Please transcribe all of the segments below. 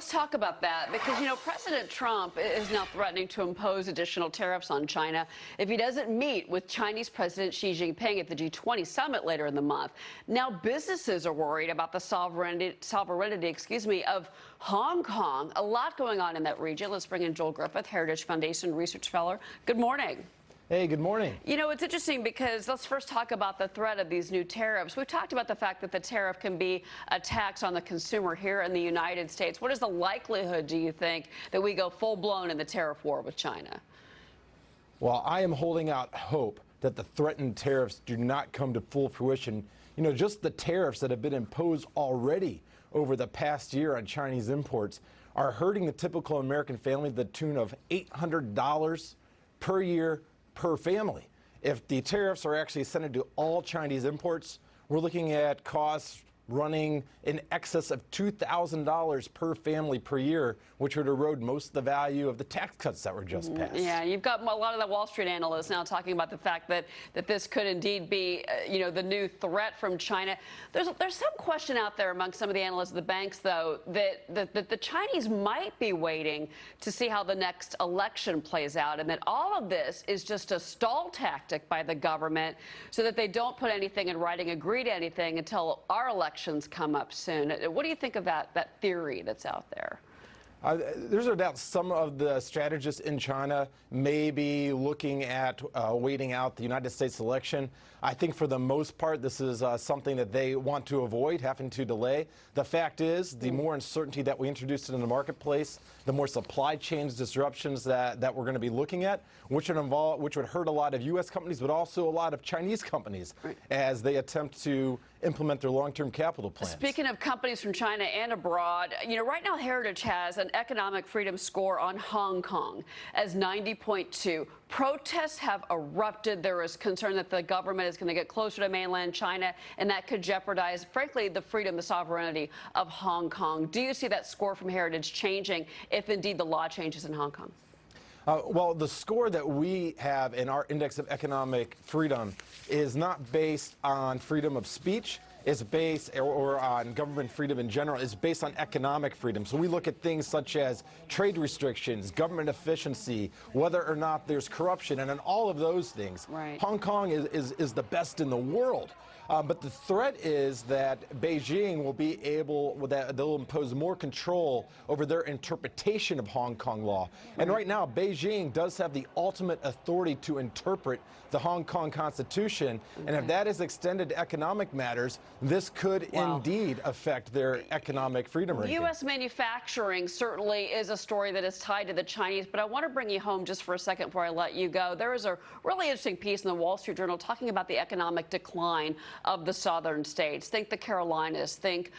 let's talk about that because, President Trump is now threatening to impose additional tariffs on China if he doesn't meet with Chinese President Xi Jinping at the G20 summit later in the month. Now, businesses are worried about the sovereignty, of Hong Kong. A lot going on in that region. Let's bring in Joel Griffith, Heritage Foundation Research Fellow. Good morning. Hey, good morning. It's interesting because let's first talk about the threat of these new tariffs. We've talked about the fact that the tariff can be a tax on the consumer here in the United States. What is the likelihood, do you think, that we go full-blown in the tariff war with China? Well, I am holding out hope that the threatened tariffs do not come to full fruition. Just the tariffs that have been imposed already over the past year on Chinese imports are hurting the typical American family to the tune of $800 per year per family. If the tariffs are actually extended to all Chinese imports, we're looking at costs running in excess of $2,000 per family per year, which would erode most of the value of the tax cuts that were just passed. Yeah, you've got a lot of the Wall Street analysts now talking about the fact that this could indeed be, the new threat from China. There's some question out there among some of the analysts of the banks, though, that the Chinese might be waiting to see how the next election plays out, and that all of this is just a stall tactic by the government so that they don't put anything in writing, agree to anything until our elections come up soon. What do you think of that theory that's out there? There's no doubt some of the strategists in China may be looking at waiting out the United States election. I think for the most part, this is something that they want to avoid having to delay. The fact is, the more uncertainty that we introduced in the marketplace, the more supply chain disruptions that we're going to be looking at, which would hurt a lot of U.S. companies, but also a lot of Chinese companies as they attempt to implement their long-term capital plans. Speaking of companies from China and abroad, right now Heritage has an economic freedom score on Hong Kong as 90.2. Protests have erupted. There is concern that the government is going to get closer to mainland China, and that could jeopardize, frankly, the freedom, the sovereignty of Hong Kong. Do you see that score from Heritage changing if indeed the law changes in Hong Kong? Well, the score that we have in our Index of Economic Freedom is not based on freedom of speech. It's based, or on government freedom in general, is based on economic freedom. So we look at things such as trade restrictions, government efficiency, whether or not there's corruption, and in all of those things, Hong Kong is the best in the world. But the threat is that Beijing will be they'll impose more control over their interpretation of Hong Kong law. And right now, Beijing does have the ultimate authority to interpret the Hong Kong Constitution. And if that is extended to economic matters, this could indeed affect their economic freedom ranking. U.S. manufacturing certainly is a story that is tied to the Chinese, but I want to bring you home just for a second before I let you go. There is a really interesting piece in the Wall Street Journal talking about the economic decline of the southern states. Think the Carolinas, think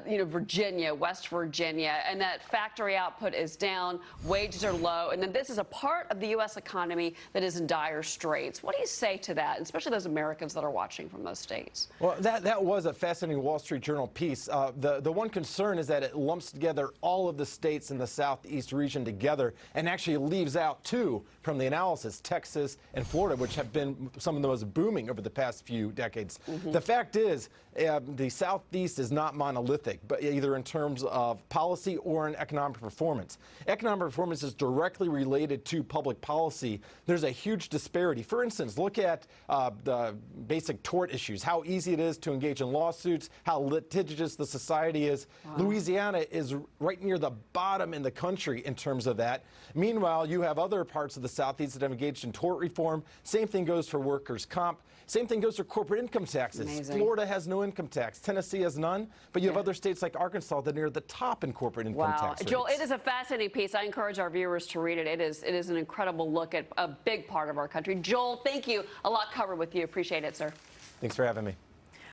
Virginia, West Virginia, and that factory output is down, wages are low, and then this is a part of the U.S. economy that is in dire straits. What do you say to that, especially those Americans that are watching from those states? Well, that was a fascinating Wall Street Journal piece. The one concern is that it lumps together all of the states in the Southeast region together and actually leaves out two from the analysis, Texas and Florida, which have been some of the most booming over the past few decades. The fact is, the Southeast is not monolithic, but either in terms of policy or in economic performance. Economic performance is directly related to public policy. There's a huge disparity. For instance, look at the basic tort issues, how easy it is to engage in lawsuits, how litigious the society is. Louisiana is right near the bottom in the country in terms of that. Meanwhile, you have other parts of the Southeast that have engaged in tort reform. Same thing goes for workers' comp. Same thing goes for corporate income taxes. Amazing. Florida has no income tax. Tennessee has none. But you have other states like Arkansas that are near the top in corporate income tax rates. Joel, it is a fascinating piece. I encourage our viewers to read it. It is an incredible look at a big part of our country. Joel, thank you. A lot covered with you. Appreciate it, sir. Thanks for having me.